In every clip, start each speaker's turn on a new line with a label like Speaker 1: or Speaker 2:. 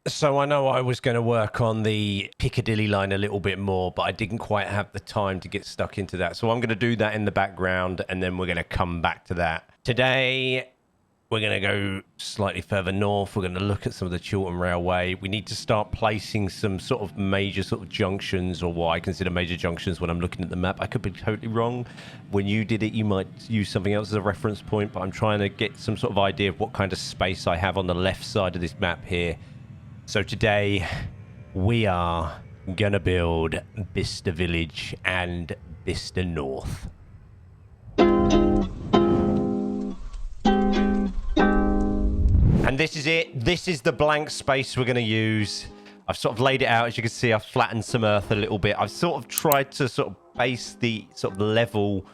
Speaker 1: So I know I was going to work on the Piccadilly line a little bit more, but I didn't quite have the time to get stuck into that. So I'm going to do that in the background, and then we're going to come back to that. Today, we're going to go slightly further north. We're going to look at some of the Chiltern Railway. We need to start placing some sort of major sort of junctions, or what I consider major junctions when I'm looking at the map. I could be totally wrong. When you did it, you might use something else as a reference point, but I'm trying to get some sort of idea of what kind of space I have on the left side of this map here. So today, we are going to build Bicester Village and Bicester North. And this is it. This is the blank space we're going to use. I've sort of laid it out. As you can see, I've flattened some earth a little bit. I've sort of tried to sort of base the sort of level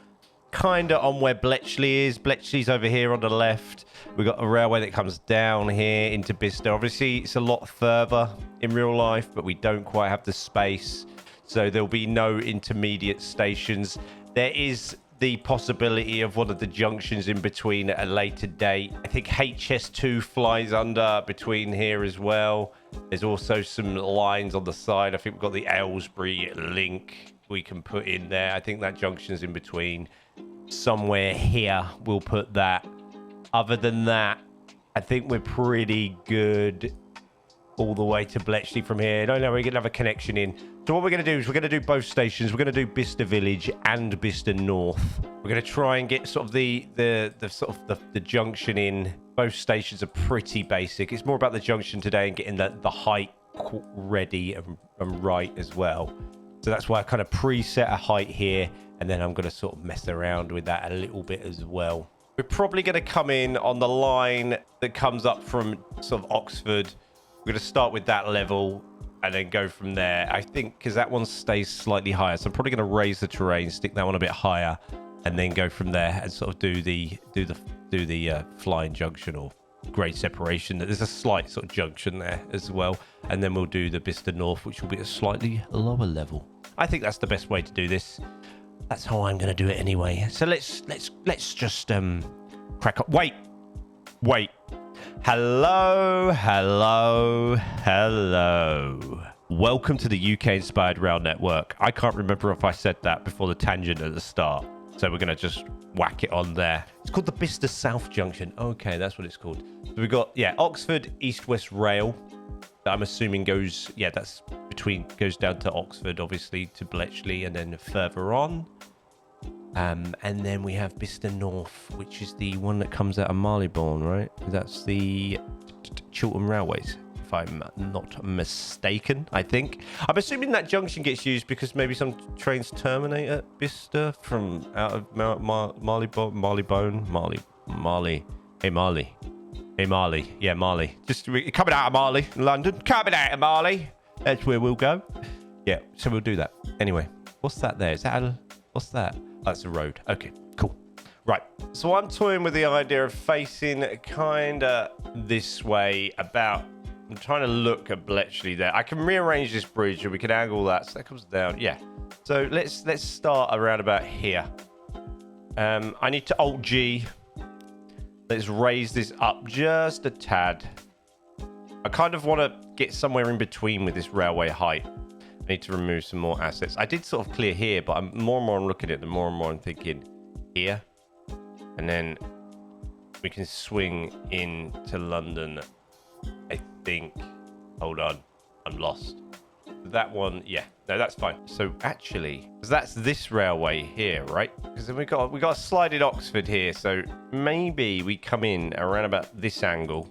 Speaker 1: kind of on where Bletchley is. Bletchley's over here on the left. We've got a railway that comes down here into Bicester. Obviously, it's a lot further in real life, but we don't quite have the space. So there'll be no intermediate stations. There is the possibility of one of the junctions in between at a later date. I think HS2 flies under between here as well. There's also some lines on the side. I think we've got the Aylesbury link we can put in there. I think that junction's in between. Somewhere here, we'll put that. Other than that, I think we're pretty good all the way to Bletchley from here. No, we're going to have a connection in. So what we're going to do is we're going to do both stations. We're going to do Bicester Village and Bicester North. We're going to try and get sort of the junction in. Both stations are pretty basic. It's more about the junction today and getting the height ready and right as well. So that's why I kind of preset a height here, and then I'm going to sort of mess around with that a little bit as well. We're probably going to come in on the line that comes up from sort of Oxford. We're going to start with that level and then go from there. I think because that one stays slightly higher, so I'm probably going to raise the terrain, stick that one a bit higher, and then go from there and sort of do the flying junction or grade separation. There's a slight sort of junction there as well, and then we'll do the Bicester North, which will be a slightly lower level. I think that's the best way to do this. That's how I'm going to do it anyway. So let's just crack up. Wait. Hello. Welcome to the UK Inspired Rail Network. I can't remember if I said that before the tangent at the start, so we're going to just whack it on there. It's called the Bicester South Junction. Okay, that's what it's called. So we've got, Oxford East-West Rail. I'm assuming goes down to Oxford, obviously, to Bletchley, and then further on. And then we have Bicester North, which is the one that comes out of Marylebone, right? That's the Chiltern Railways, if I'm not mistaken, I think. I'm assuming that junction gets used because maybe some trains terminate at Bicester from out of Marylebone. Hey, Marley. Yeah, Marley. Just coming out of Marley, London. Coming out of Marley. That's where we'll go. Yeah, so we'll do that. Anyway, what's that there? What's that? That's a road. Okay, cool. Right, so I'm toying with the idea of facing kind of this way about... I'm trying to look at Bletchley there. I can rearrange this bridge and we can angle that so that comes down. Yeah. So let's start around about here. I need to Alt-G. Let's raise this up just a tad. I kind of want to get somewhere in between with this railway height. I need to remove some more assets. I did sort of clear here, but I'm more and more looking at it, the more and more I'm thinking here. And then we can swing into London, I think. Hold on, I'm lost. That one, yeah, no, that's fine. So actually, because that's this railway here, right? Because then we got a slide in Oxford here, so maybe we come in around about this angle.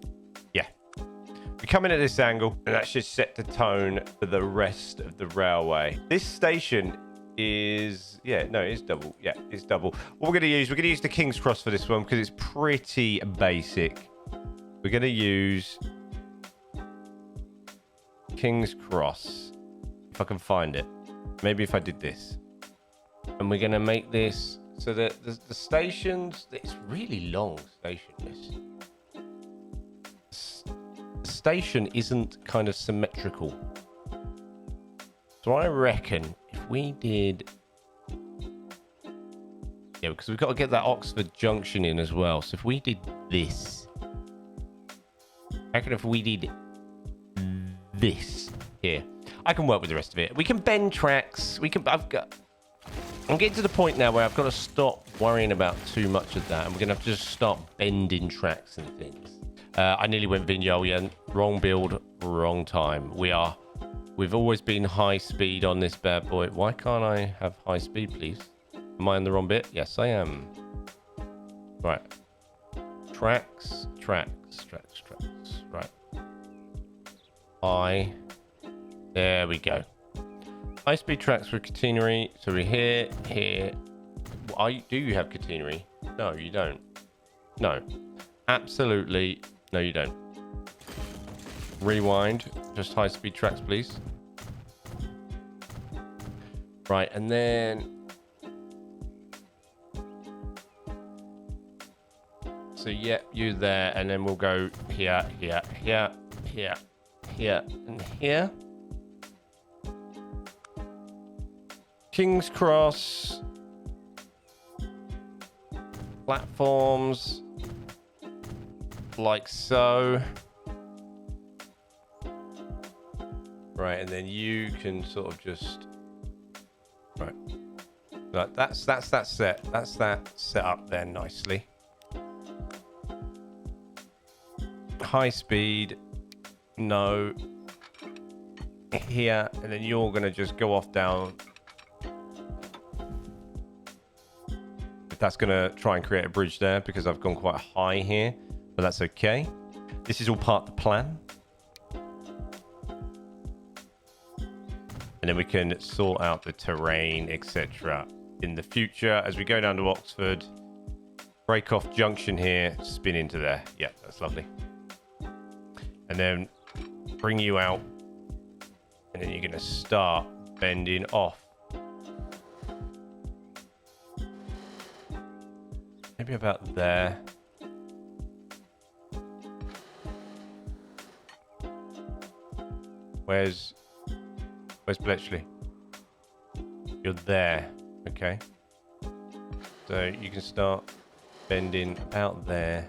Speaker 1: Yeah, we come in at this angle, and that should set the tone for the rest of the railway. This station is, it's double. Yeah, it's double. What we're going to use the King's Cross for this one because it's pretty basic. We're going to use King's Cross. If I can find it. Maybe if I did this. And we're going to make this so that the stations... It's really long station, this. The station isn't kind of symmetrical. So I reckon if we did... Yeah, because we've got to get that Oxford Junction in as well. So if we did this... I reckon if we did this here. I can work with the rest of it. We can bend tracks. I'm getting to the point now where I've got to stop worrying about too much of that. And we're going to have to just start bending tracks and things. I nearly went Vignol, yeah. Wrong build, wrong time. We've always been high speed on this bad boy. Why can't I have high speed, please? Am I in the wrong bit? Yes, I am. Right. Tracks. Right. There we go. High speed tracks for catenary. So we're here. Do you have catenary? No, you don't. No. Absolutely. No, you don't. Rewind. Just high speed tracks, please. Right, and then... So, yeah, you there. And then we'll go here, and here. King's Cross. Platforms. Like so. Right, and then you can sort of just... Right. Right, that's that set. That's that set up there nicely. High speed. No. Here, and then you're going to just go off down. That's going to try and create a bridge there because I've gone quite high here, but that's okay. This is all part of the plan. And then we can sort out the terrain, etc. in the future as we go down to Oxford. Break off junction here, spin into there. Yeah, that's lovely. And then bring you out. And then you're going to start bending off. Maybe about there. Where's Bletchley? You're there. Okay. So you can start bending out there.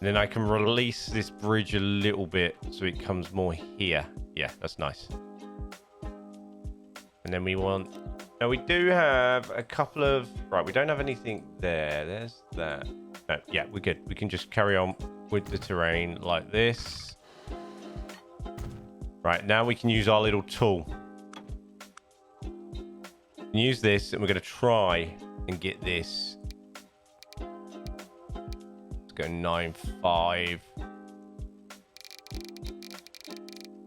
Speaker 1: And then I can release this bridge a little bit so it comes more here. Yeah, that's nice. And then we want... Now, we do have a couple of... Right, we don't have anything there. There's that. No, yeah, we're good. We can just carry on with the terrain like this. Right, now we can use our little tool. We can use this, and we're going to try and get this. Let's go 9.5.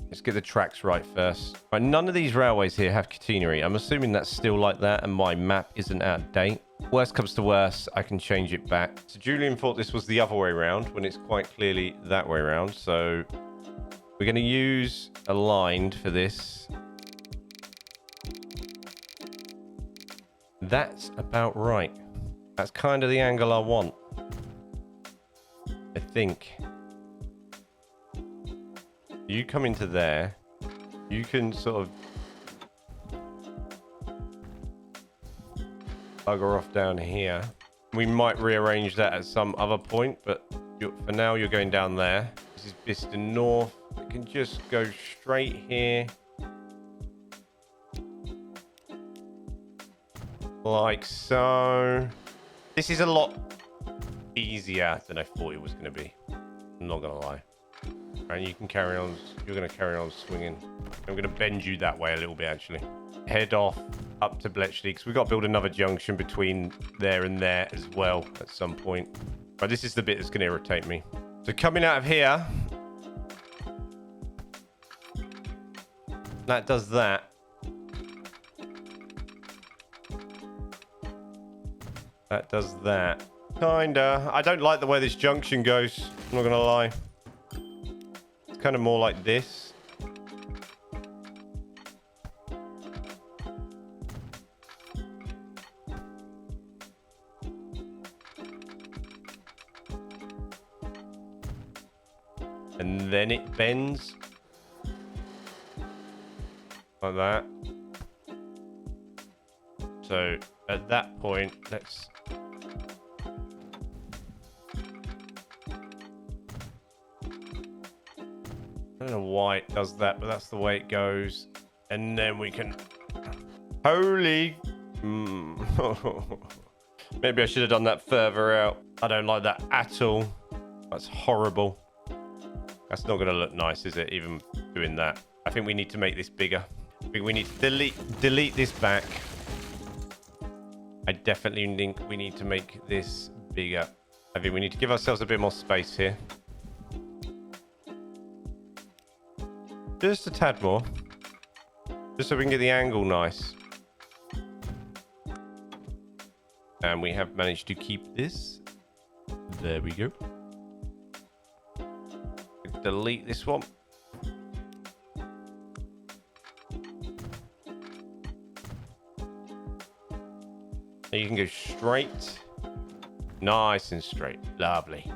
Speaker 1: Let's get the tracks right first. Right, none of these railways here have catenary. I'm assuming that's still like that and my map isn't out of date. Worst comes to worst, I can change it back. So Julian thought this was the other way around when it's quite clearly that way around. So we're going to use aligned for this. That's about right. That's kind of the angle I want, I think. You come into there, you can sort of bugger off down here. We might rearrange that at some other point, but for now you're going down there. This is Bicester North. You can just go straight here. Like so. This is a lot easier than I thought it was going to be. I'm not going to lie. And you can carry on, you're going to carry on swinging. I'm going to bend you that way a little bit, actually. Head off up to Bletchley, because we've got to build another junction between there and there as well at some point. Right, this is the bit that's going to irritate me. So coming out of here, that does that. That does that. Kinda. I don't like the way this junction goes, I'm not going to lie. Kind of more like this. And then it bends like that. So at that point, let's don't know why it does that, but that's the way it goes. And then we can... Holy... Maybe I should have done that further out. I don't like that at all. That's horrible. That's not going to look nice, is it? Even doing that. I think we need to make this bigger. I think we need to delete this back. I definitely think we need to make this bigger. I think we need to give ourselves a bit more space here. Just a tad more. Just so we can get the angle nice. And we have managed to keep this. There we go. Delete this one. Now you can go straight. Nice and straight. Lovely.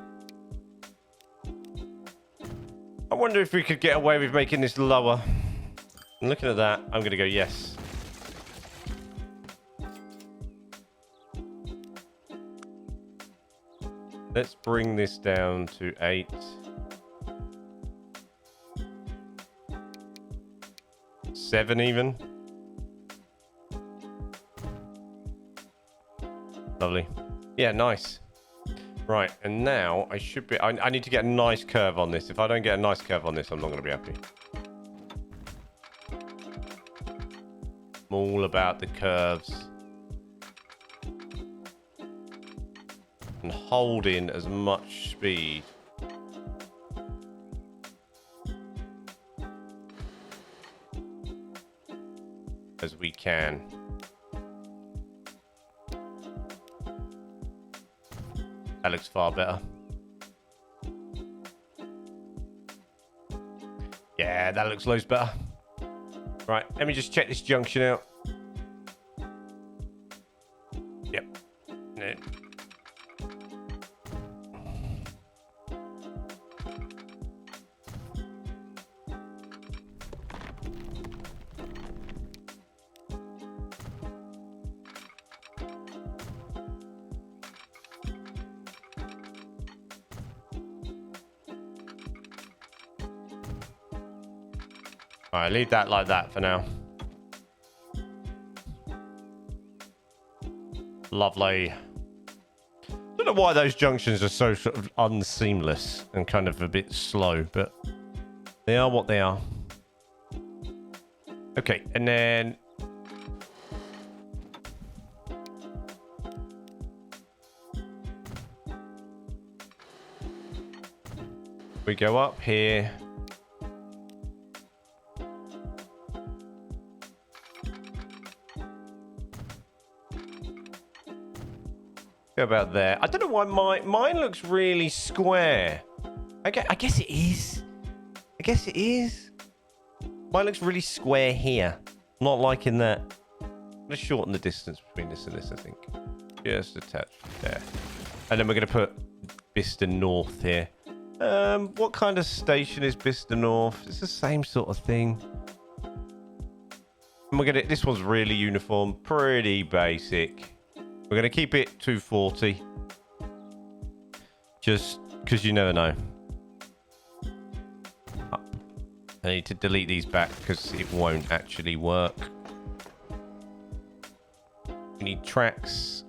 Speaker 1: I wonder if we could get away with making this lower. And looking at that, I'm going to go yes. Let's bring this down to 8. 7 even. Lovely. Yeah, nice. Right, and now I should be... I need to get a nice curve on this. If I don't get a nice curve on this, I'm not going to be happy. I'm all about the curves. And holding as much speed as we can. That looks far better. Yeah, that looks loads better. Right, let me just check this junction out. Yep. No. Alright, leave that like that for now. Lovely. Don't know why those junctions are so sort of unseamless and kind of a bit slow, but they are what they are. Okay, and then... we go up here. Go about there. I don't know why mine looks really square. I guess it is. I guess it is. Mine looks really square here. Not liking that. I'm going to shorten the distance between this and this, I think. Just attach there. And then we're going to put Bicester North here. What kind of station is Bicester North? It's the same sort of thing. And we're going to... this one's really uniform. Pretty basic. We're going to keep it 240. Just because you never know. Up. I need to delete these back because it won't actually work. We need tracks.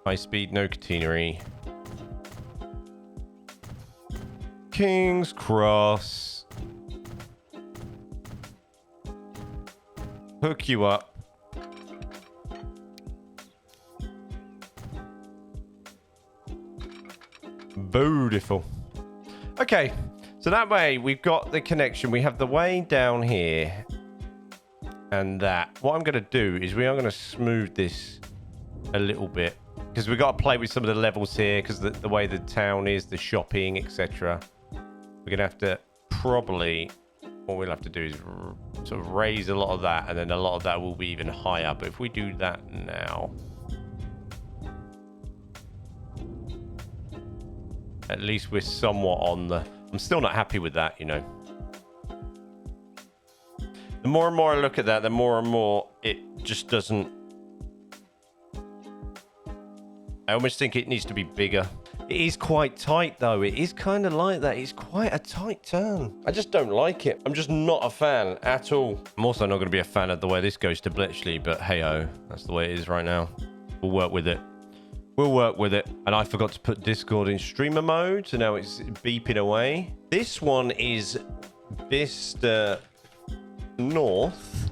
Speaker 1: High speed, no catenary. King's Cross. Hook you up. Beautiful. Okay, so that way we've got the connection. We have the way down here and that. What I'm going to do is we are going to smooth this a little bit because we've got to play with some of the levels here because the way the town is, the shopping, etc. We're going to have to probably... what we'll have to do is sort of raise a lot of that, and then a lot of that will be even higher. But if we do that now, at least we're somewhat on the... I'm still not happy with that, you know. The more and more I look at that, the more and more it just doesn't... I almost think it needs to be bigger. It is quite tight, though. It is kind of like that. It's quite a tight turn. I just don't like it. I'm just not a fan at all. I'm also not going to be a fan of the way this goes to Bletchley, but hey-oh, that's the way it is right now. We'll work with it. We'll work with it. And I forgot to put Discord in streamer mode, so now it's beeping away. This one is Bicester North.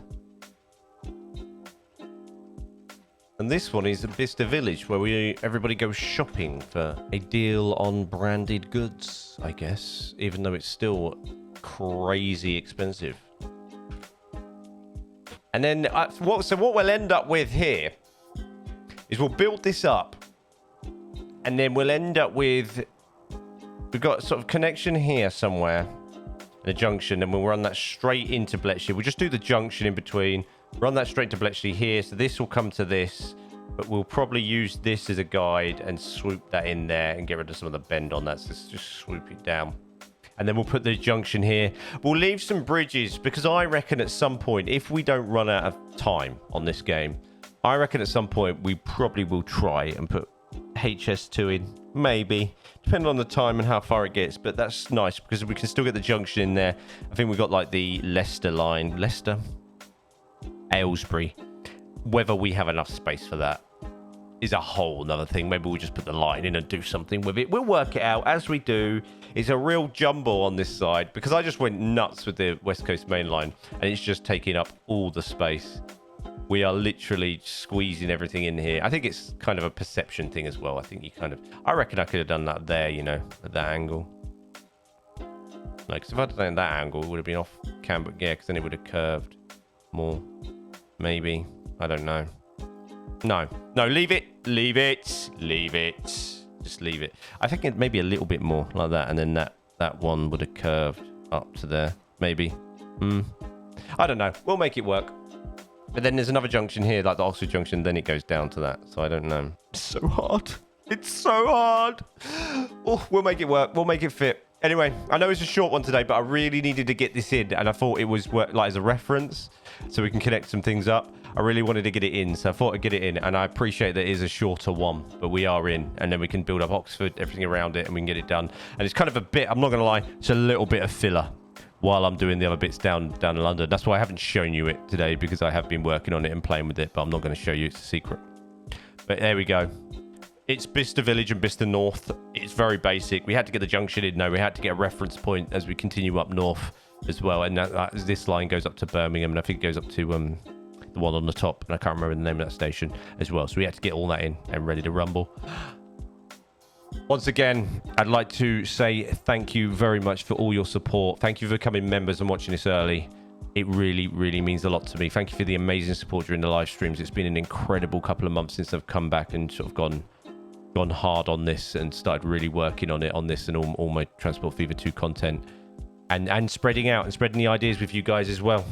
Speaker 1: And this one is Bicester Village, where everybody goes shopping for a deal on branded goods, I guess, even though it's still crazy expensive. And then, so what we'll end up with here is we'll build this up, and then we'll end up with, we've got sort of connection here somewhere, the junction, and we'll run that straight into Bletchley. We'll just do the junction in between, run that straight to Bletchley here, so this will come to this, but we'll probably use this as a guide and swoop that in there and get rid of some of the bend on that, so just swoop it down. And then we'll put the junction here. We'll leave some bridges, because I reckon at some point, if we don't run out of time on this game, I reckon at some point we probably will try and put HS2 in, maybe, depending on the time and how far it gets. But that's nice because we can still get the junction in there. I think we've got like the Leicester line, Aylesbury. Whether we have enough space for that is a whole nother thing. Maybe we'll just put the line in and do something with it. We'll work it out as we do. It's a real jumble on this side because I just went nuts with the West Coast main line and it's just taking up all the space. We are literally squeezing everything in here. I think it's kind of a perception thing as well. I think you kind of, I reckon I could have done that there, you know, at that angle. Like, if I'd done that angle, it would have been off cam, but yeah, because then it would have curved more. Maybe. I don't know. No, leave it. Just leave it. I think it maybe a little bit more like that, and then that one would have curved up to there. Maybe. I don't know. We'll make it work. But then there's another junction here, like the Oxford Junction, then it goes down to that. So I don't know. It's so hard. It's so hard. Oh, we'll make it work. We'll make it fit. Anyway, I know it's a short one today, but I really needed to get this in, and I thought it was like as a reference, so we can connect some things up. I really wanted to get it in, so I thought I'd get it in, and I appreciate that it is a shorter one, but we are in, and then we can build up Oxford, everything around it, and we can get it done. And it's kind of a bit, I'm not going to lie, it's a little bit of filler while I'm doing the other bits down in London. That's why I haven't shown you it today, because I have been working on it and playing with it, but I'm not going to show you. It's a secret. But there we go. It's Bicester Village and Bicester North. It's very basic. We had to get the junction in. No, we had to get a reference point as we continue up north as well. And this line goes up to Birmingham, and I think it goes up to the one on the top, and I can't remember the name of that station as well. So we had to get all that in and ready to rumble. Once again, I'd like to say thank you very much for all your support. Thank you for becoming members and watching this early. It really, really means a lot to me. Thank you for the amazing support during the live streams. It's been an incredible couple of months since I've come back and sort of gone hard on this and started really working on it, on this and all my Transport Fever 2 content, and spreading out and spreading the ideas with you guys as well.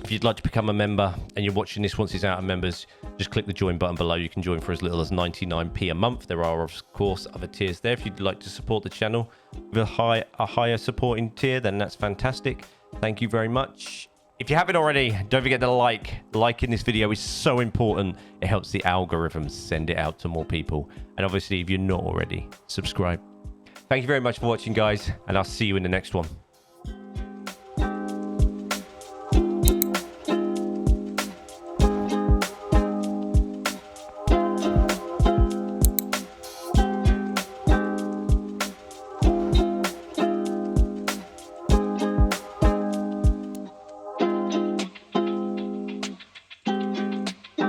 Speaker 1: If you'd like to become a member and you're watching this once it's out of members, just click the join button below. You can join for as little as 99p a month. There are, of course, other tiers there. If you'd like to support the channel with a higher supporting tier, then that's fantastic. Thank you very much. If you haven't already, don't forget to liking this video is so important. It helps the algorithm send it out to more people. And obviously, if you're not already, subscribe. Thank you very much for watching, guys, and I'll see you in the next one.